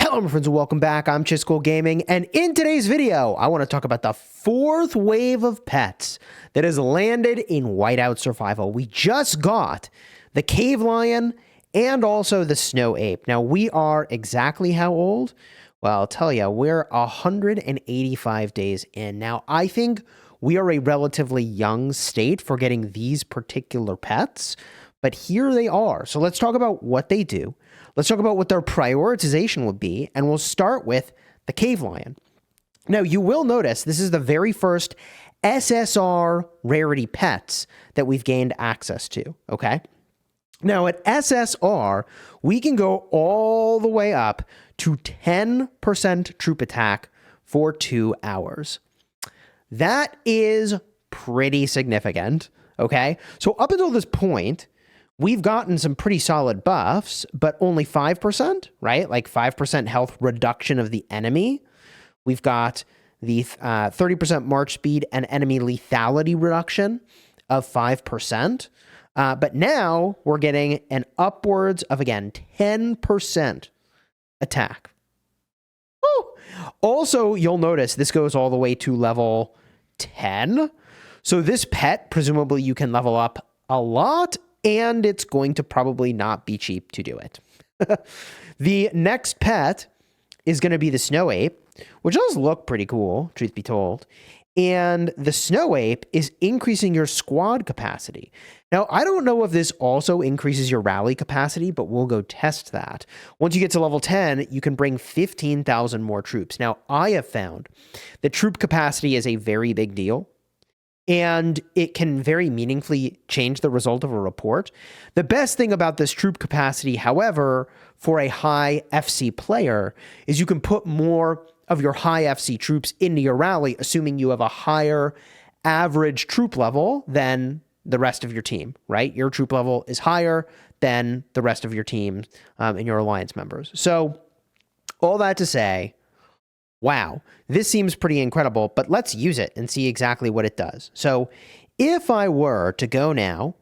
Hello, my friends, and welcome back. I'm Chisco Gaming, and in today's video, I want to talk about the fourth wave of pets that has landed in Whiteout Survival. We just got the cave lion and also the snow ape. Now, we are exactly how old? Well, I'll tell you, we're 185 days in. Now, I think we are a relatively young state for getting these particular pets, but here they are. So let's talk about what they do. Let's talk about what their prioritization would be, and we'll start with the cave lion. Now, you will notice this is the very first SSR rarity pets that we've gained access to, okay? Now, at SSR, we can go all the way up to 10% troop attack for 2 hours. That is pretty significant, okay? So up until this point, we've gotten some pretty solid buffs, but only 5%, right? Like 5% health reduction of the enemy. We've got the 30% march speed and enemy lethality reduction of 5%. But now we're getting an upwards of, again, 10% attack. Woo! Also, you'll notice this goes all the way to level 10. So this pet, presumably you can level up a lot, and it's going to probably not be cheap to do it. The next pet is going to be the snow ape, which does look pretty cool, truth be told. And the snow ape is increasing your squad capacity. Now, I don't know if this also increases your rally capacity, but we'll go test that. Once you get to level 10, you can bring 15,000 more troops. Now, I have found that troop capacity is a very big deal, and it can very meaningfully change the result of a report. The best thing about this troop capacity, however, for a high FC player, is you can put more of your high FC troops into your rally, assuming you have a higher average troop level than the rest of your team, right? Your troop level is higher than the rest of your team and your alliance members. So all that to say, wow, this seems pretty incredible, but let's use it and see exactly what it does. So if I were to go now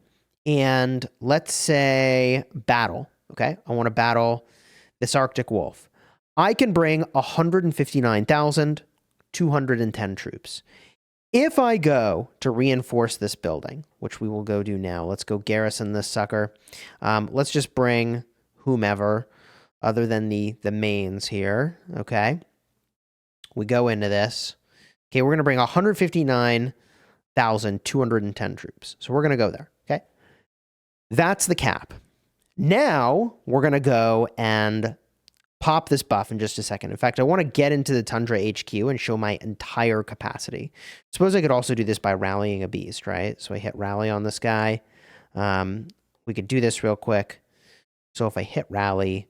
and let's say battle, okay? I want to battle this Arctic wolf. I can bring 159,210 troops. If I go to reinforce this building, which we will go do now, let's go garrison this sucker. Let's just bring whomever other than the mains here, okay? We go into this. Okay, we're going to bring 159,210 troops. So we're going to go there, okay? That's the cap. Now, we're going to go and pop this buff in just a second. In fact, I want to get into the Tundra HQ and show my entire capacity. Suppose I could also do this by rallying a beast, right? So I hit rally on this guy. We could do this real quick. So if I hit rally,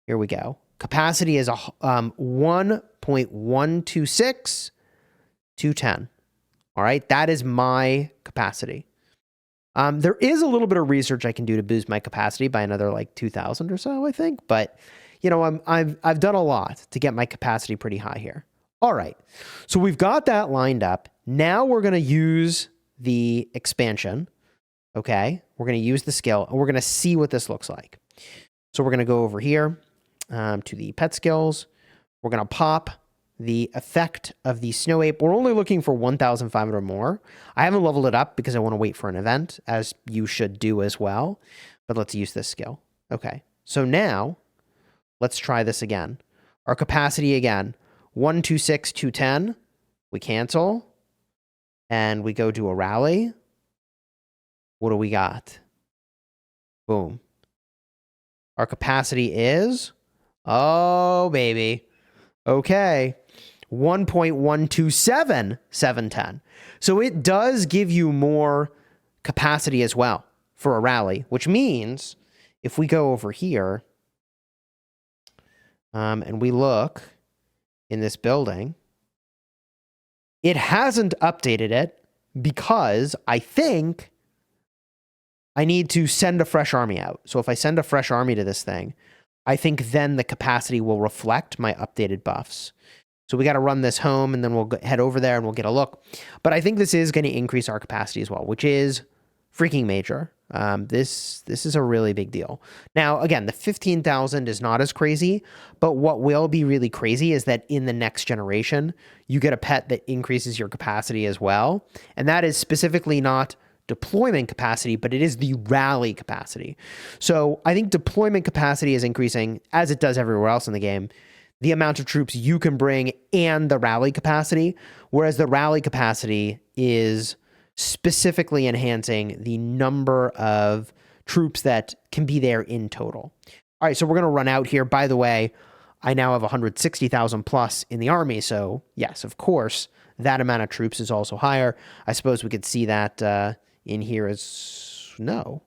here we go. Capacity is 1.126 210. All right, that is my capacity. There is a little bit of research I can do to boost my capacity by another like 2,000 or so, I think. But you know, I've done a lot to get my capacity pretty high here. All right, so we've got that lined up. Now we're going to use the expansion. Okay, we're going to use the skill, and we're going to see what this looks like. So we're going to go over here to the pet skills. We're going to pop the effect of the snow ape. We're only looking for 1,500 more. I haven't leveled it up because I want to wait for an event, as you should do as well. But let's use this skill. Okay, so now let's try this again. Our capacity again, 126, 210. We cancel. And we go do a rally. What do we got? Boom. Our capacity is, oh, baby. Okay. 1.127, 710. So it does give you more capacity as well for a rally, which means if we go over here, and we look in this building, it hasn't updated it because I think I need to send a fresh army out. So if I send a fresh army to this thing, I think then the capacity will reflect my updated buffs. So we got to run this home, and then we'll head over there and we'll get a look. But I think this is going to increase our capacity as well, which is freaking major. This is a really big deal. Now, again, the 15,000 is not as crazy, but what will be really crazy is that in the next generation, you get a pet that increases your capacity as well. And that is specifically not deployment capacity, but it is the rally capacity. So I think deployment capacity is increasing, as it does everywhere else in the game, the amount of troops you can bring and the rally capacity, whereas the rally capacity is specifically enhancing the number of troops that can be there in total. All right, so we're going to run out here. By the way, I now have 160,000 plus in the army, so yes, of course, that amount of troops is also higher. I suppose we could see that in here as no.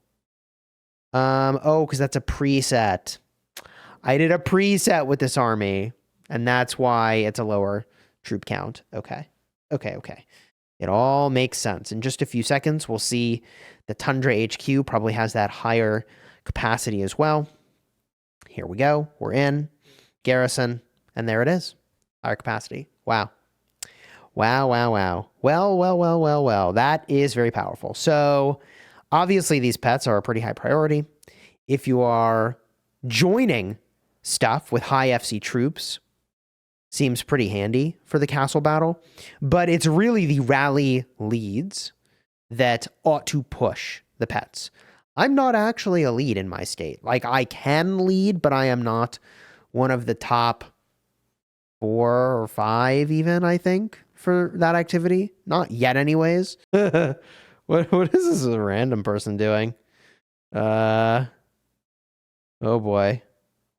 Oh, because that's a preset. I did a preset with this army, and that's why it's a lower troop count. Okay. It all makes sense. In just a few seconds, we'll see the Tundra HQ probably has that higher capacity as well. Here we go. We're in. Garrison. And there it is. Higher capacity. Wow. Well. That is very powerful. So, obviously, these pets are a pretty high priority. If you are joining stuff with high FC troops, seems pretty handy for the castle battle, but it's really the rally leads that ought to push the pets. I'm not actually a lead in my state. Like, I can lead, but I am not one of the top 4 or 5 even, I think, for that activity. Not yet anyways. What is this a random person doing? Oh boy.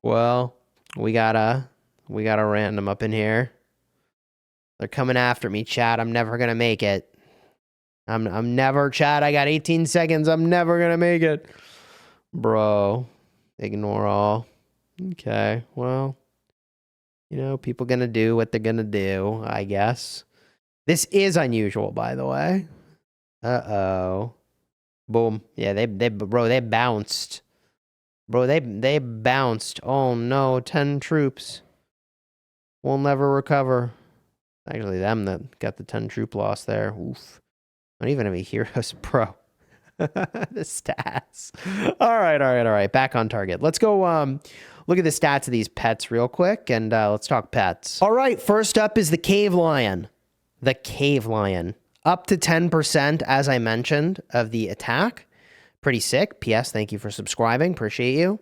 Well, we got a random up in here. They're coming after me, chat. I'm never gonna make it. I'm never, chat. I got 18 seconds. I'm never gonna make it. Bro. Ignore all. Okay, well. You know, people gonna do what they're gonna do, I guess. This is unusual, by the way. Uh-oh. Boom. Yeah, they bounced. Bro, they bounced. Oh no, 10 troops. We'll never recover. Actually, them that got the 10 troop loss there. Oof. Don't even have any heroes, bro. The stats. All right. Back on target. Let's go look at the stats of these pets real quick, and let's talk pets. All right, first up is the Cave Lion. The Cave Lion. Up to 10%, as I mentioned, of the attack. Pretty sick. P.S. Thank you for subscribing. Appreciate you.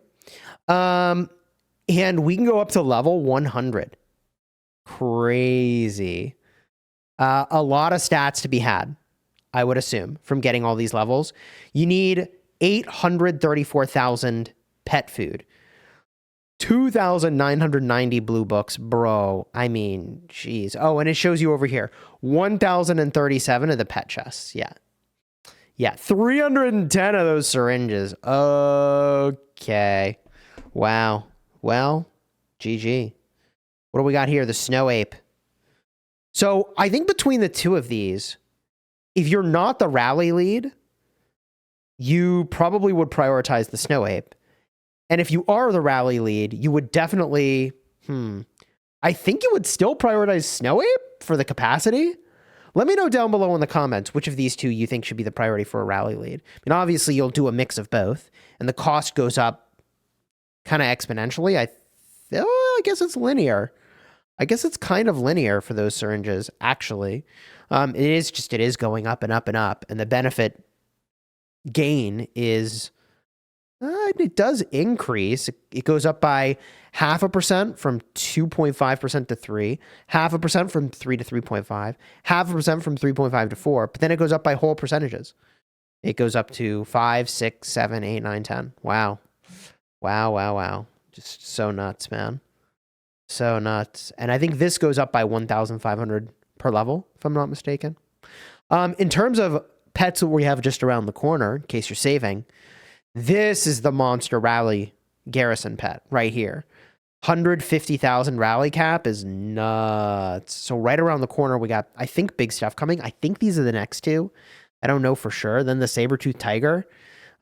And we can go up to level 100. Crazy. A lot of stats to be had, I would assume, from getting all these levels. You need 834,000 pet food. 2,990 blue books, bro. I mean, jeez. Oh, and it shows you over here. 1,037 of the pet chests. Yeah, 310 of those syringes. Okay. Wow. Well, GG. What do we got here? The Snow Ape. So I think between the two of these, if you're not the rally lead, you probably would prioritize the Snow Ape. And if you are the rally lead, you would definitely, I think you would still prioritize Snow Ape for the capacity. Let me know down below in the comments which of these two you think should be the priority for a rally lead. I mean, obviously, you'll do a mix of both, and the cost goes up kind of exponentially. I guess it's linear. I guess it's kind of linear for those syringes, actually. It is going up and up and up, and the benefit gain is... it does increase. It goes up by 0.5% from 2.5% to 3, 0.5% from 3 to 3.5, 0.5% from 3.5 to 4, but then it goes up by whole percentages. It goes up to 5, 6, 7, 8, 9, 10. Wow. Just so nuts, man. So nuts. And I think this goes up by 1,500 per level, if I'm not mistaken. In terms of pets that we have just around the corner, in case you're saving, this is the monster rally garrison pet right here. 150,000 rally cap is nuts. So right around the corner, we got, I think, big stuff coming. I think these are the next two. I don't know for sure. Then the saber-tooth tiger,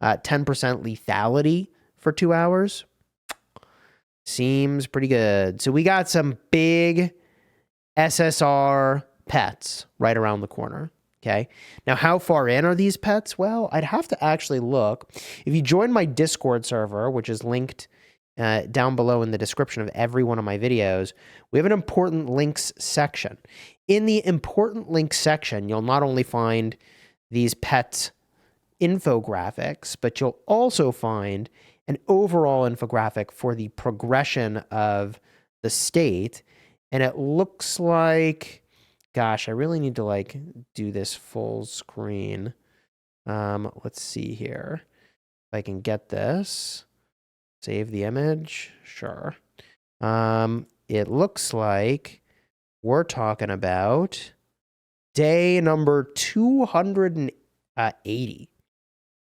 10% lethality for 2 hours. Seems pretty good. So we got some big SSR pets right around the corner. Okay. Now, how far in are these pets? Well, I'd have to actually look. If you join my Discord server, which is linked down below in the description of every one of my videos, we have an important links section. In the important links section, you'll not only find these pets infographics, but you'll also find an overall infographic for the progression of the state. And it looks like, gosh, I really need to like do this full screen. Let's see here. If I can get this. Save the image. Sure. It looks like we're talking about day number 280.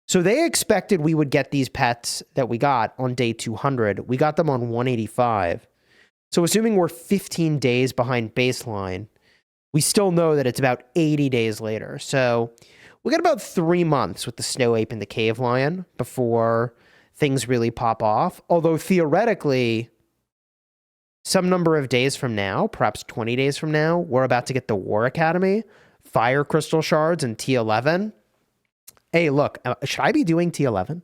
So they expected we would get these pets that we got on day 200. We got them on 185. So assuming we're 15 days behind baseline, we still know that it's about 80 days later. So we got about 3 months with the snow ape and the cave lion before things really pop off. Although theoretically, some number of days from now, perhaps 20 days from now, we're about to get the War Academy, Fire Crystal Shards, and T11. Hey, look, should I be doing T11?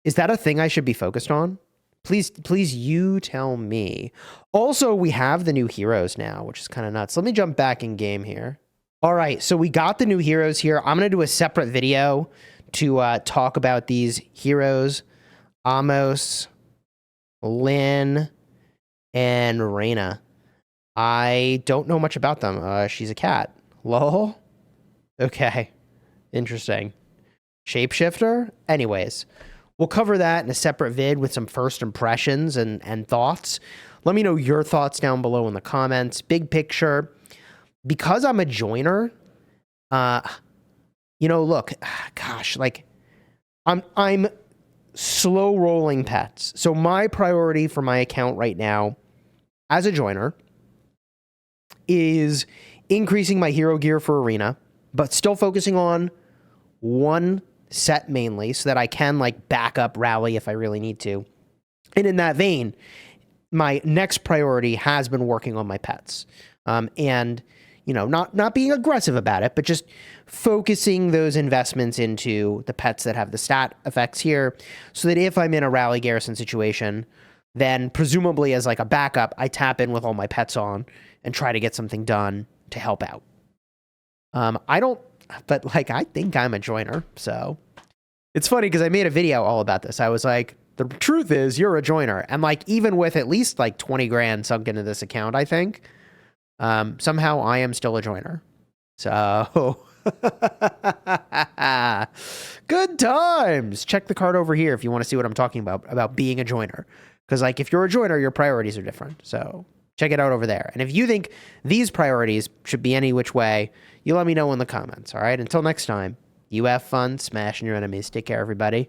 Is that a thing I should be focused on? Please, you tell me. Also, we have the new heroes now, which is kind of nuts. Let me jump back in game here. All right, so we got the new heroes here. I'm going to do a separate video to talk about these heroes. Amos, Lynn, and Raina. I don't know much about them. She's a cat. Lol. Okay. Interesting. Shapeshifter? Anyways, we'll cover that in a separate vid with some first impressions and thoughts. Let me know your thoughts down below in the comments. Big picture. Because I'm a joiner, you know, look, gosh, like I'm slow rolling pets. So my priority for my account right now as a joiner is increasing my hero gear for arena, but still focusing on one set mainly so that I can like back up rally if I really need to. And in that vein, my next priority has been working on my pets. And you know, not being aggressive about it, but just focusing those investments into the pets that have the stat effects here so that if I'm in a rally garrison situation, then presumably as like a backup, I tap in with all my pets on and try to get something done to help out. But like, I think I'm a joiner. So it's funny because I made a video all about this. I was like, the truth is you're a joiner. And like, even with at least like 20 grand sunk into this account, I think, somehow I am still a joiner. So good times. Check the card over here if you want to see what I'm talking about being a joiner. Because like, if you're a joiner, your priorities are different. So check it out over there. And if you think these priorities should be any which way, you let me know in the comments. All right. Until next time, you have fun smashing your enemies. Take care, everybody.